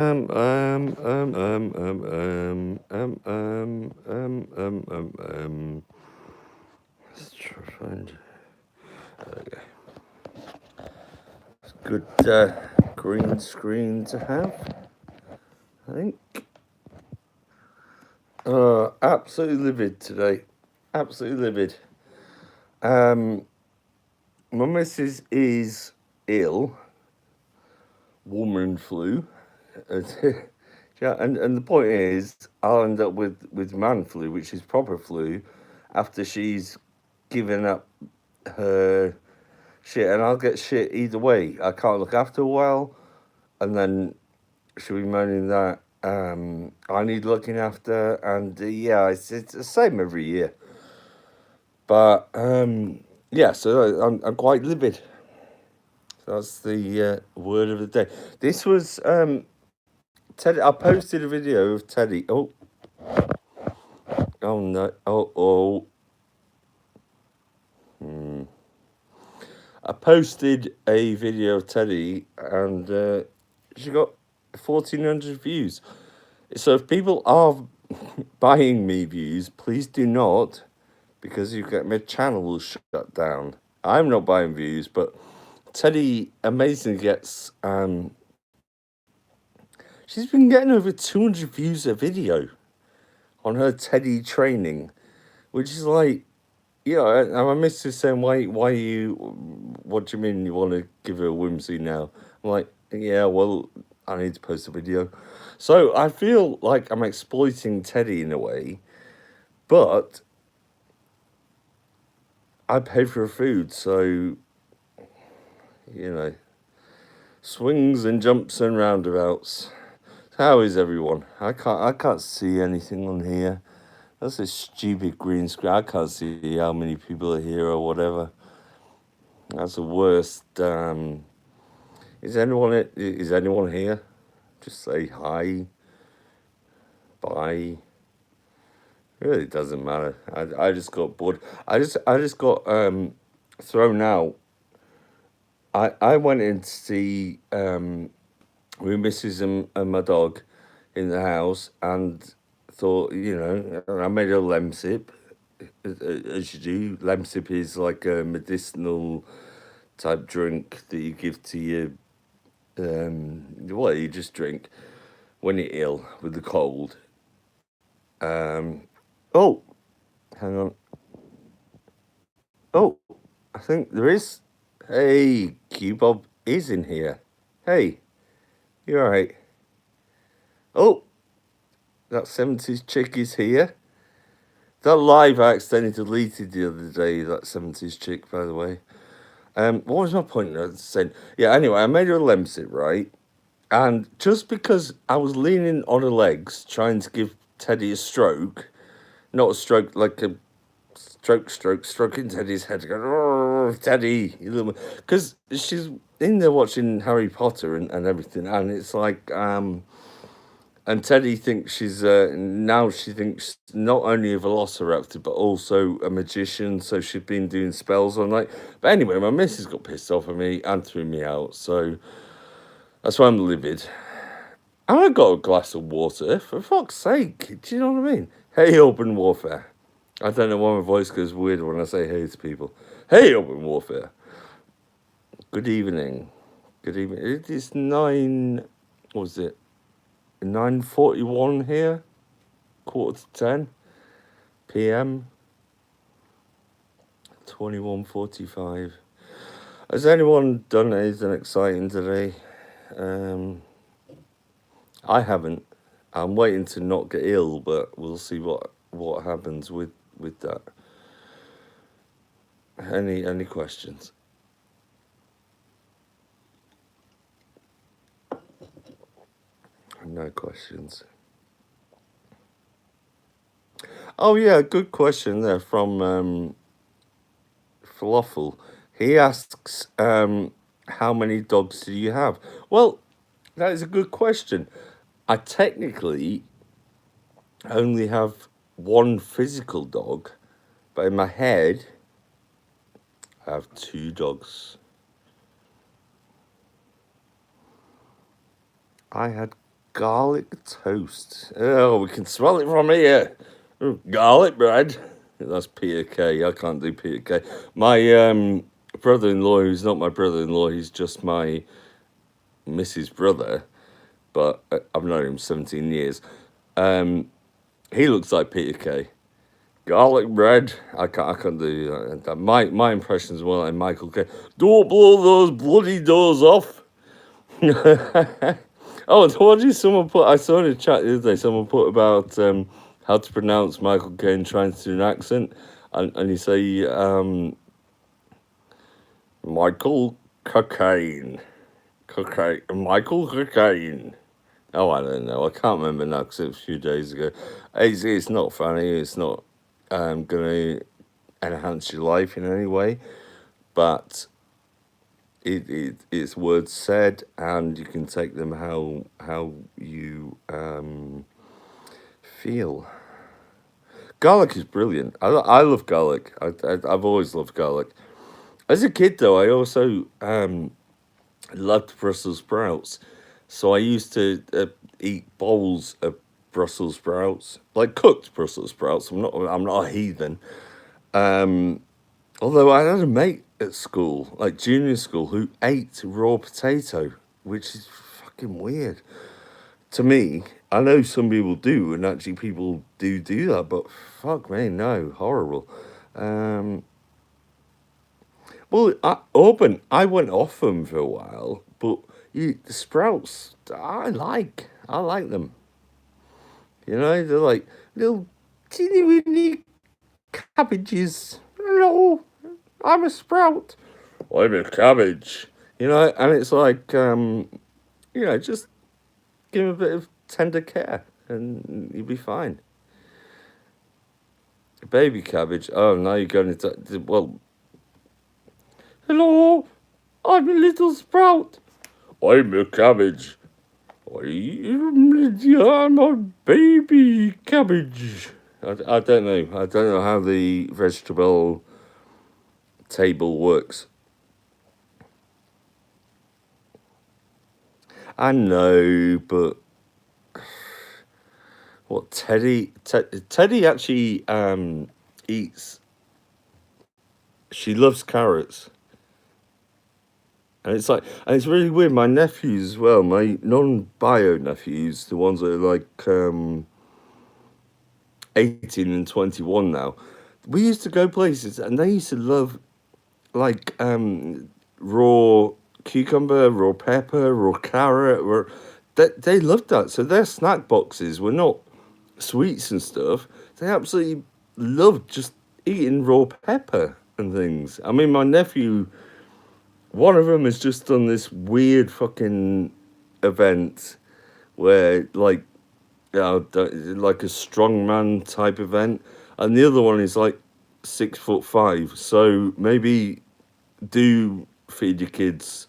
Um, um, um, um, um, um, um, um, um, um, um. Let's try to find. Okay. It's a good green screen to have, I think. Absolutely livid today. Absolutely livid. Um, my missus is ill, woman flu. Yeah, and the point is, I'll end up with man flu, which is proper flu, after she's given up her shit, and I'll get shit either way. I can't look after her well, and then she'll be moaning that I need looking after, and yeah, it's the same every year. But yeah, so I'm quite livid. That's the word of the day. This was Teddy. I posted a video of Teddy. Oh no! Hmm. I posted a video of Teddy, and she got 1,400 views. So if people are buying me views, please do not, because you get my channel will shut down. I'm not buying views, but Teddy amazingly gets. She's been getting over 200 views a video on her Teddy training, which is like, yeah. And my missus saying, why you? What do you mean you want to give her a whimsy now? I'm like, yeah, well, I need to post a video. So I feel like I'm exploiting Teddy in a way, but I pay for her food, so you know, swings and jumps and roundabouts. How is everyone? I can't see anything on here. That's a stupid green screen. I can't see how many people are here or whatever. That's the worst. Is anyone here? Just say hi, bye. It really doesn't matter. I just got bored. I just got thrown out. I went in to see with Mrs. and my dog in the house, and thought, I made a lemsip, as you do. Lemsip is like a medicinal type drink that you give to your, you just drink when you're ill with the cold. Um, oh, hang on. Oh, I think there is. Hey, Q Bob is in here. Hey, you alright? Oh, that 70s chick is here. That live I accidentally deleted the other day, that 70s chick, by the way. What was my point? I was saying, yeah, anyway, I made her a lemsip, right? And just because I was leaning on her legs, trying to give Teddy a stroke, not a stroke like a stroking Teddy's head, going, oh, Teddy, you little, because she's in there watching Harry Potter and everything, and it's like, and Teddy thinks now she thinks not only a velociraptor but also a magician. So she's been doing spells all night. But anyway, my missus got pissed off at me and threw me out. So that's why I'm livid. And I got a glass of water, for fuck's sake. Do you know what I mean? Hey, open warfare. I don't know why my voice goes weird when I say hey to people. Hey, open warfare. Good evening. Good evening. It is what was it? 9:41 here. Quarter to 10 p.m. 21:45. Has anyone done anything exciting today? Um, I haven't. I'm waiting to not get ill, but we'll see what happens with that. Any questions? No questions. Oh yeah, good question there from Falafel. He asks, how many dogs do you have? Well, that is a good question. I technically only have one physical dog, but in my head, I have two dogs. I had garlic toast. Oh, we can smell it from here. Garlic bread. That's Peter K. I can't do Peter K. My brother-in-law, who's not my brother-in-law, he's just my Mrs. brother, but I've known him 17 years. Um, he looks like Peter K. Garlic bread. I can't do that. My impressions were like Michael K. Don't blow those bloody doors off. Oh, and what did someone put? I saw in a chat the other day. Someone put about how to pronounce Michael Caine trying to do an accent, and you say Michael Cocaine, Cocaine, Michael Cocaine. Oh, I don't know. I can't remember now because it was a few days ago. It's not funny. It's not going to enhance your life in any way, but it's words said, and you can take them how you feel. Garlic is brilliant. I love garlic. I've always loved garlic. As a kid, though, I also loved Brussels sprouts. So I used to eat bowls of Brussels sprouts, like cooked Brussels sprouts. I'm not a heathen. Um, Although I had a mate at school, like junior school, who ate raw potato, which is fucking weird to me. I know some people do, and actually people do that, but fuck me, no, horrible. Um, Auburn, I went off them for a while, but the sprouts, I like them. You know, they're like little teeny weeny cabbages. Hello, I'm a sprout. I'm a cabbage. You know, and it's like, just give him a bit of tender care, and you'll be fine. Baby cabbage. Oh, now you're going into well. Hello, I'm a little sprout. I'm a cabbage. I'm a baby cabbage. I don't know. I don't know how the vegetable table works. I know, but what Teddy actually eats. She loves carrots, and it's really weird. My nephews as well, my non-bio nephews, the ones that are like 18 and 21 now. We used to go places, and they used to love like raw cucumber, raw pepper, raw carrot. They loved that. So their snack boxes were not sweets and stuff. They absolutely loved just eating raw pepper and things. I mean, my nephew, one of them has just done this weird fucking event where, like, like a strongman type event, and the other one is like 6'5". So maybe do feed your kids,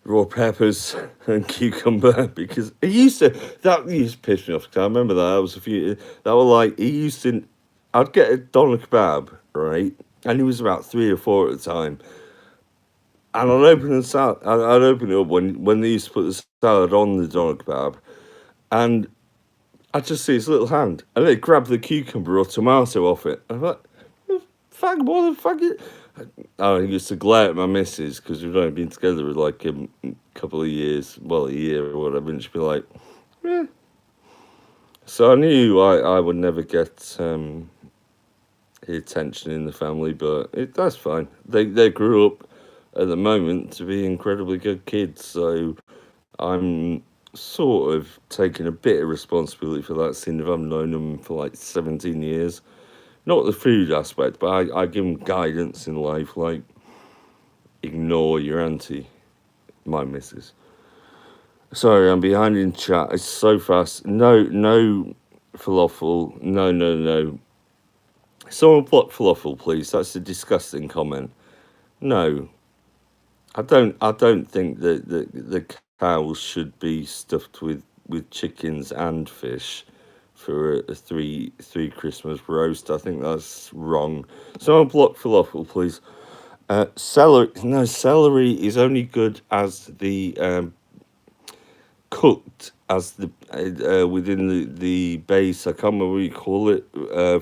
raw peppers and cucumber, because that used to piss me off. 'Cause I remember that was a few that were like he used to. I'd get a doner kebab, right, and he was about 3 or 4 at the time, and I'd open it up when they used to put the salad on the doner kebab, and I'd just see his little hand, and they'd grab the cucumber or tomato off it. I'm like, fuck, what the fuck is... Oh, he used to glare at my missus, because we'd only been together with like a couple of years, well, a year or whatever, and she'd be like, eh. So I knew I would never get the attention in the family, but that's fine. They grew up at the moment to be incredibly good kids, so I'm sort of taking a bit of responsibility for that, seeing if I've known them for like 17 years. Not the food aspect, but I give them guidance in life, like ignore your auntie, my missus. Sorry, I'm behind in chat. It's so fast. No falafel. No. Someone block falafel, please. That's a disgusting comment. No, I don't think that the cows should be stuffed with chickens and fish for a three Christmas roast. I think that's wrong. Someone block falafel, please. Celery. No, celery is only good as the cooked as the within the base. I can't remember what you call it.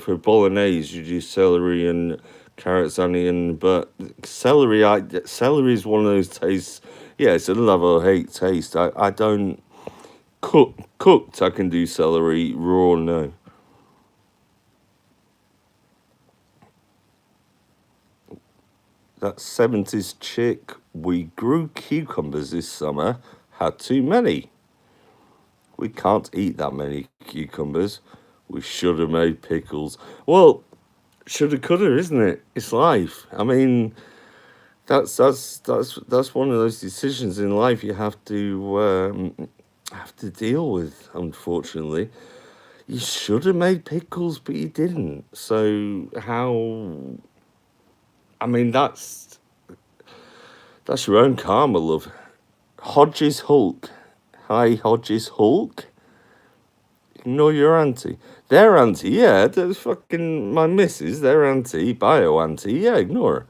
For bolognese, you do celery and carrots, onion. But celery is one of those tastes. Yeah, it's a love or hate taste. I don't cooked. I can do celery raw. No. That 70s chick. We grew cucumbers this summer. Had too many. We can't eat that many cucumbers. We should have made pickles. Well, shoulda, coulda, isn't it? It's life. I mean, that's one of those decisions in life you have to deal with. Unfortunately, you should have made pickles, but you didn't. So how? I mean, that's your own karma, love. Hodges Hulk. Hi, Hodges Hulk. Ignore your auntie. Their auntie, yeah, that's fucking my missus. Their auntie, bio auntie, yeah, ignore her.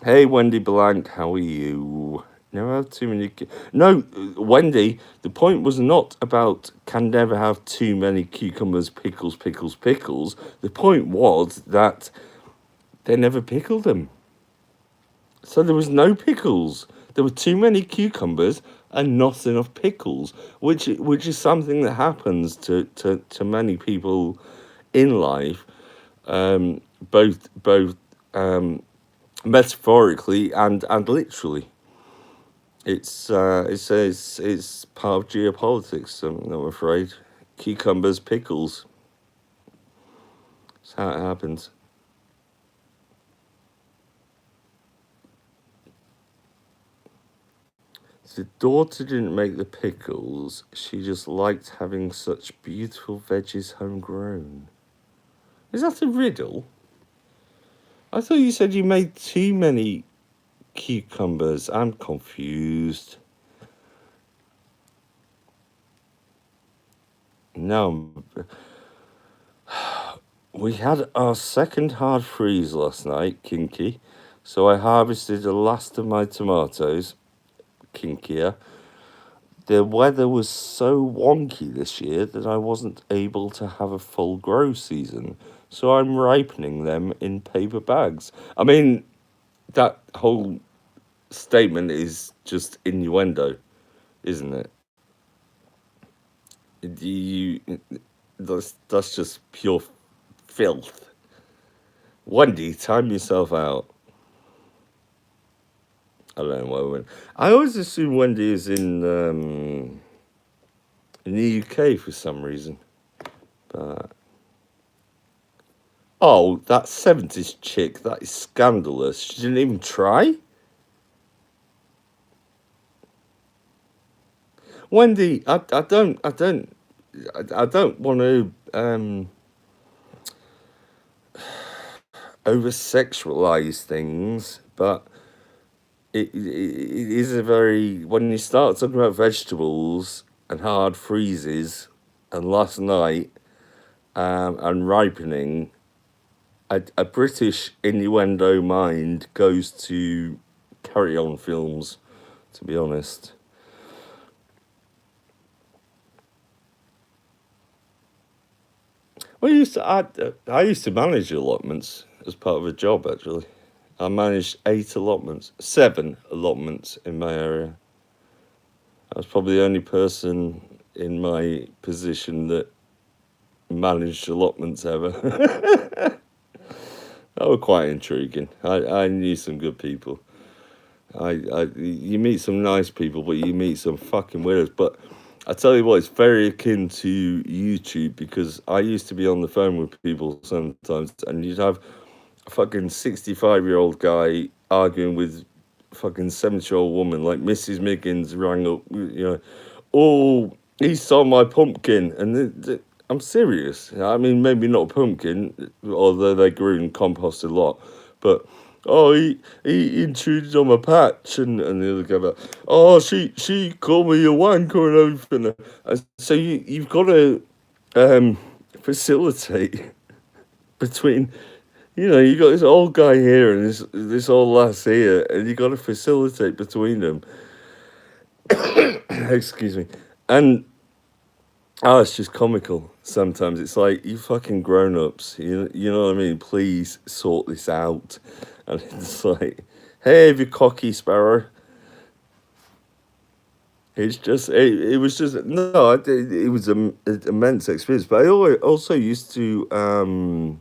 Hey, Wendy Blank, how are you? Never have too many. No, Wendy, the point was not about can never have too many cucumbers, pickles, pickles, pickles. The point was that they never pickled them. So there was no pickles. There were too many cucumbers and not enough pickles, which is something that happens to many people in life, um, both metaphorically and literally. It's part of geopolitics. I'm afraid. Cucumbers, pickles. That's how it happens. The daughter didn't make the pickles. She just liked having such beautiful veggies homegrown. Is that a riddle? I thought you said you made too many cucumbers. I'm confused. No, we had our second hard freeze last night, kinky. So I harvested the last of my tomatoes, kinkier. The weather was so wonky this year that I wasn't able to have a full grow season. So I'm ripening them in paper bags. I mean, that whole statement is just innuendo, isn't it? You, that's just pure filth. Wendy, time yourself out. I don't know why we went. I always assume Wendy is in the UK for some reason. But oh, that 70s chick, that is scandalous. She didn't even try. Wendy, I don't want to over sexualize things, but it is a very when you start talking about vegetables and hard freezes and last night and ripening, a British innuendo mind goes to Carry On films. To be honest, well, I used to manage allotments as part of a job actually. I managed 8 allotments, 7 allotments in my area. I was probably the only person in my position that managed allotments ever. They were quite intriguing. I knew some good people. You meet some nice people, but you meet some fucking weirdos. But I tell you what, it's very akin to YouTube because I used to be on the phone with people sometimes, and you'd have a fucking 65-year-old guy arguing with fucking 70-year-old woman, like Mrs. Miggins rang up, oh, he stole my pumpkin, and I'm serious. I mean, maybe not a pumpkin, although they grew in compost a lot, but oh, he intruded on my patch, and the other guy, like, oh, she called me a wanker and everything. And so you've got to facilitate between You know, you got this old guy here and this old lass here, and you got to facilitate between them. Excuse me. And oh, it's just comical. Sometimes it's like you fucking grown ups. You know what I mean? Please sort this out. And it's like, hey, you cocky sparrow. It's just it was just no. It was an immense experience. But I also used to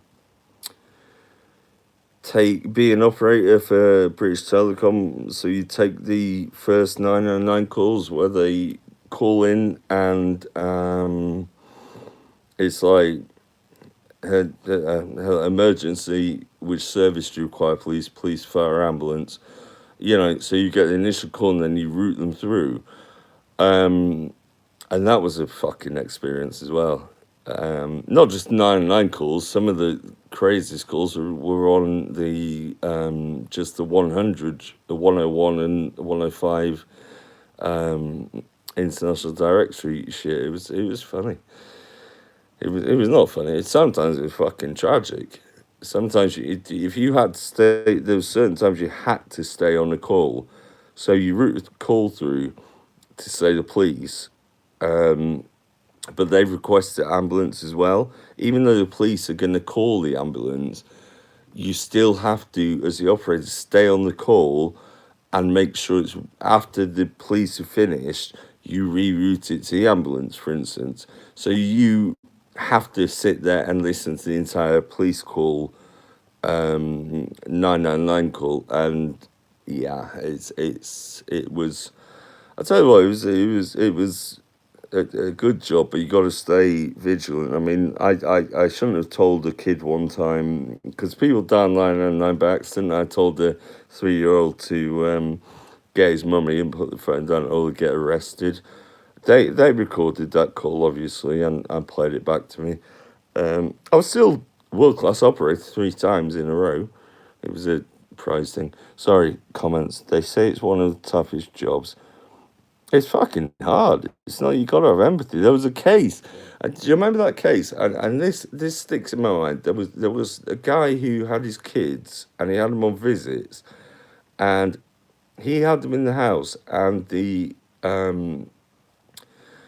take be an operator for British Telecom. So you take the first 909 calls where they call in and it's like her emergency, which service do you require, please, police, fire, ambulance. You know, so you get the initial call and then you route them through. Um, and that was a fucking experience as well. Not just 909 calls. Some of the craziest calls were on the just the 100, the 101 and 105 international directory shit. It was funny. It was not funny. Sometimes it was fucking tragic. Sometimes if you had to stay, there was certain times you had to stay on the call, so you route the call through to say the police, but they've requested ambulance as well. Even though the police are going to call the ambulance, you still have to, as the operator, stay on the call and make sure it's after the police are finished, you reroute it to the ambulance, for instance. So you have to sit there and listen to the entire police call, 999 call, and yeah, it was. I tell you what, it was a good job, but you got to stay vigilant. I mean, I shouldn't have told a kid one time because people down 999 by accident. I told the 3-year-old to get his mummy and put the phone down or get arrested. They recorded that call obviously and played it back to me. I was still world class operator 3 times in a row. It was a prize thing. Sorry, comments. They say it's one of the toughest jobs. It's fucking hard. It's not. You gotta have empathy. There was a case. Do you remember that case? And this sticks in my mind. There was a guy who had his kids and he had them on visits and he had them in the house and the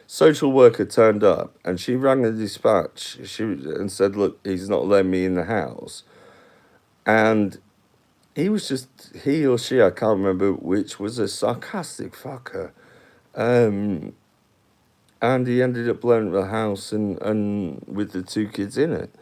social worker turned up and she rang the dispatch and said, look, he's not letting me in the house. And he or she, I can't remember which, was a sarcastic fucker. Um, and he ended up blowing up the house and with the 2 kids in it.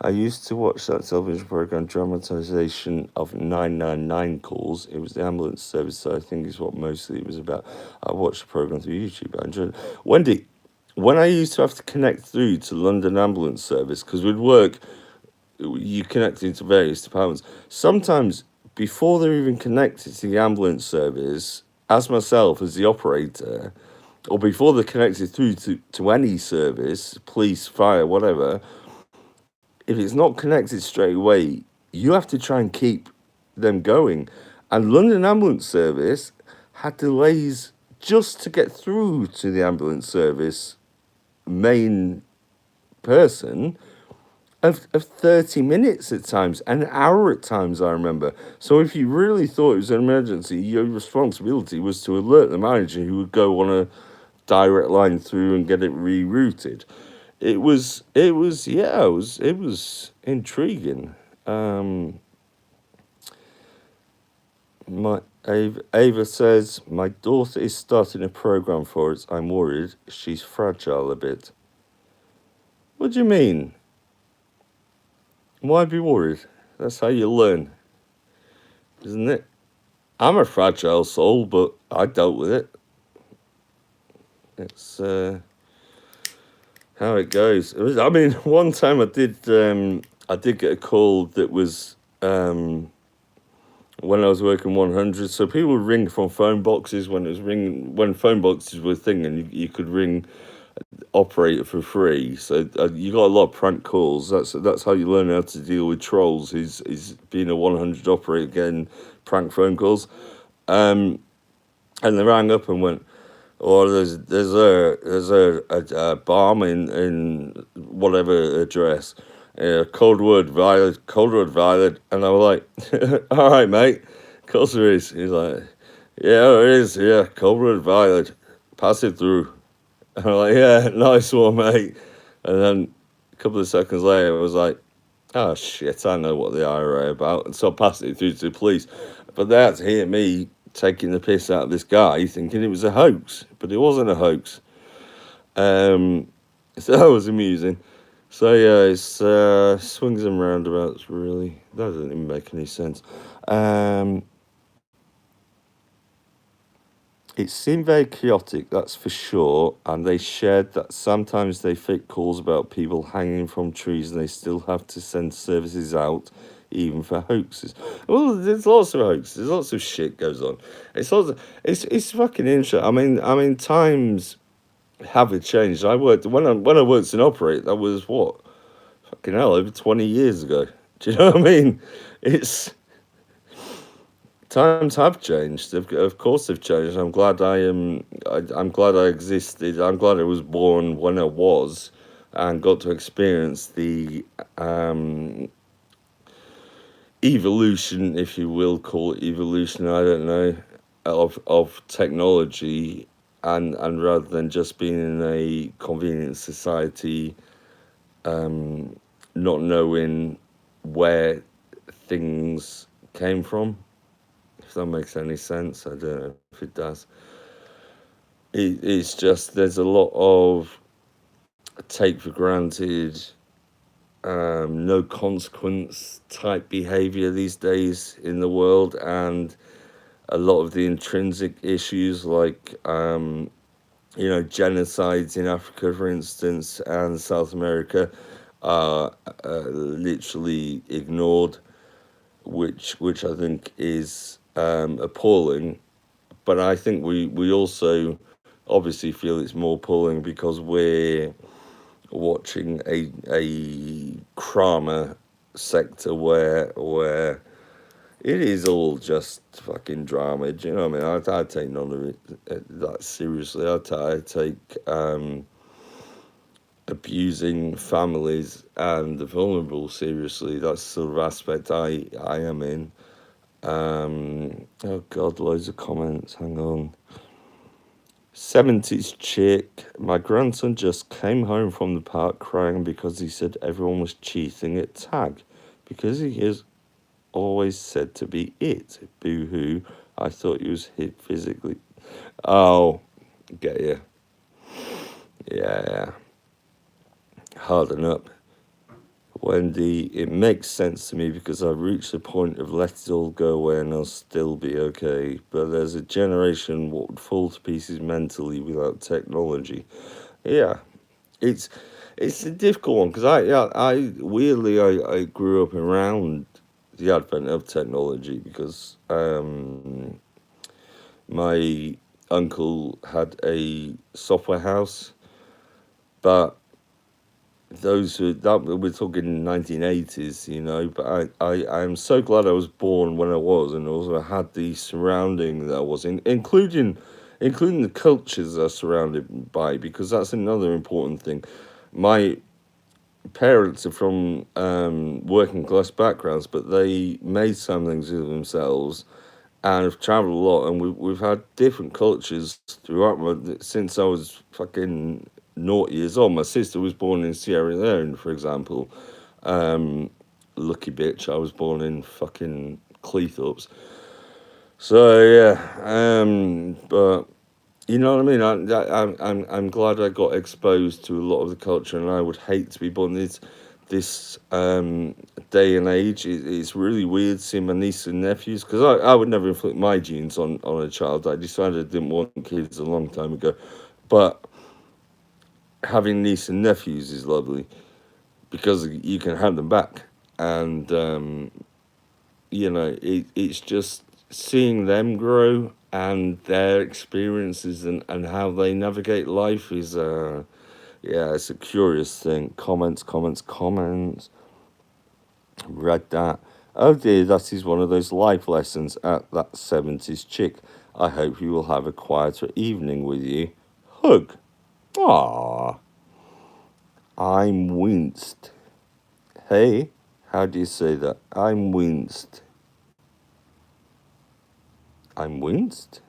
I used to watch that television program, Dramatization of 999 Calls. It was the ambulance service, so I think is what mostly it was about. I watched the program through YouTube. I enjoyed it. Wendy, when I used to have to connect through to London Ambulance Service, because we'd work, you connect into various departments. Sometimes before they're even connected to the ambulance service, as myself, as the operator, or before they're connected through to any service, police, fire, whatever, if it's not connected straight away, you have to try and keep them going. And London Ambulance Service had delays just to get through to the ambulance service main person of 30 minutes at times, an hour at times, I remember. So if you really thought it was an emergency, your responsibility was to alert the manager who would go on a direct line through and get it rerouted. It was intriguing. My Ava says my daughter is starting a program for us. I'm worried she's fragile a bit. What do you mean? Why be worried? That's how you learn, isn't it? I'm a fragile soul, but I dealt with it. It's how it goes. I mean, one time I did get a call that was when I was working 100. So people would ring from phone boxes when phone boxes were a thing, and you could ring operator for free. So you got a lot of prank calls. That's how you learn how to deal with trolls. Is being a 100 operator getting prank phone calls. And they rang up and went, "Oh, there's a bomb in whatever address," Yeah, cold word violet. And I'm like, all right, mate. Of course there is. He's like, yeah, there is. Yeah, cold word violet. Pass it through. And I'm like, yeah, nice one, mate. And then a couple of seconds later, I was like, oh shit, I know what the IRA about. And so I passed it through to the police. But they had to hear me taking the piss out of this guy, thinking it was a hoax. But it wasn't a hoax. So that was amusing. So yeah, it's swings and roundabouts. Really, that doesn't even make any sense. Um, it seemed very chaotic, that's for sure. And they shared that sometimes they fake calls about people hanging from trees, and they still have to send services out, even for hoaxes. Well, there's lots of hoaxes. There's lots of shit goes on. It's fucking interesting. I mean, times have changed. I worked when I worked in operate. That was what, fucking hell, over 20 years ago. Do you know what I mean? It's times have changed. Of course, they've changed. I'm glad I am. I'm glad I existed. I'm glad I was born when I was, and got to experience the evolution, if you will call it evolution. I don't know, of technology, and rather than just being in a convenient society, not knowing where things came from. If that makes any sense, I don't know if it does. It's just there's a lot of take for granted, no consequence type behavior these days in the world, and a lot of the intrinsic issues like genocides in Africa, for instance, and South America are literally ignored, which I think is appalling. But I think we also obviously feel it's more appalling because we're watching a crama sector where it is all just fucking drama. Do you know what I mean? I take none of it that seriously. I take abusing families and the vulnerable seriously. That's the sort of aspect I am in. Oh God, loads of comments. Hang on. 70s chick. My grandson just came home from the park crying because he said everyone was cheating at tag because he is always said to be it. Boo hoo. I thought he was hit physically. Oh, get you. Yeah. Harden up. Wendy, it makes sense to me because I've reached the point of let it all go away and I'll still be okay. But there's a generation what would fall to pieces mentally without technology. Yeah, it's it's a difficult one because I weirdly I grew up around the advent of technology because my uncle had a software house, but those who that we're talking 1980s, but I am so glad I was born when I was, and also had the surrounding that I was in, including the cultures I was surrounded by, because that's another important thing. My parents are from working class backgrounds, but they made something of themselves and have traveled a lot, and we've had different cultures throughout since I was fucking 0 years old. My sister was born in Sierra Leone, for example. Lucky bitch, I was born in fucking Cleethorpes. So yeah, but you know what I mean. I'm glad I got exposed to a lot of the culture, and I would hate to be born this day and age. It's really weird seeing my nieces and nephews because I would never inflict my genes on a child. I decided I didn't want kids a long time ago, but having nieces and nephews is lovely because you can have them back, and it's just seeing them grow and their experiences and how they navigate life is yeah, it's a curious thing. Comments. Read that. Oh dear, that is one of those life lessons at that 70s chick. I hope you will have a quieter evening with you. Hug. Ah, I'm winced. Hey, how do you say that? I'm winced. I'm winced?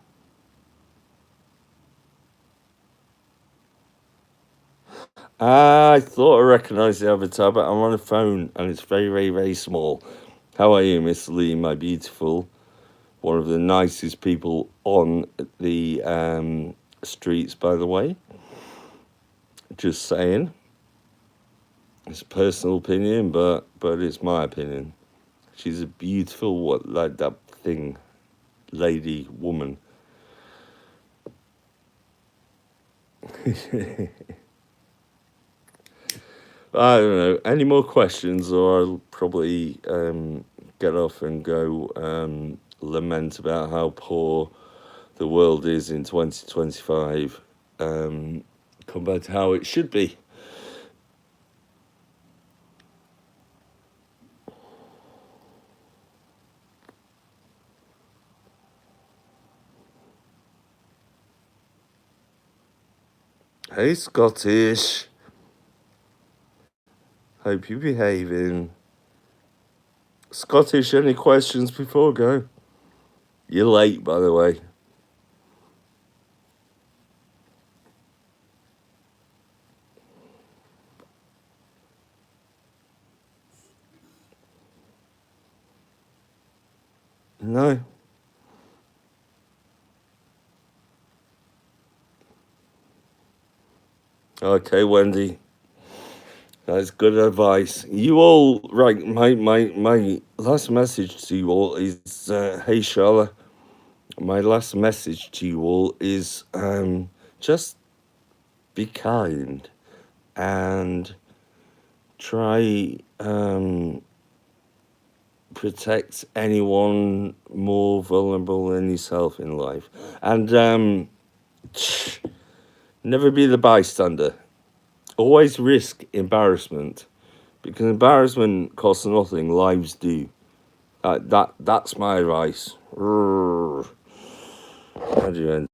I thought I recognised the avatar, but I'm on a phone and it's very, very, very small. How are you, Miss Lee, my beautiful? One of the nicest people on the streets, by the way. Just saying. It's a personal opinion, but it's my opinion. She's a beautiful, like that thing, lady, woman. I don't know. Any more questions, or I'll probably get off and go lament about how poor the world is in 2025 compared to how it should be. Hey, Scottish. Hope you're behaving. Scottish, any questions before I go? You're late, by the way. No. Okay, Wendy. That's good advice. You all, right, my last message to you all is, hey, Charlotte, my last message to you all is just be kind and try protect anyone more vulnerable than yourself in life. And never be the bystander. Always risk embarrassment, because embarrassment costs nothing, lives do. That's my advice. How do you end?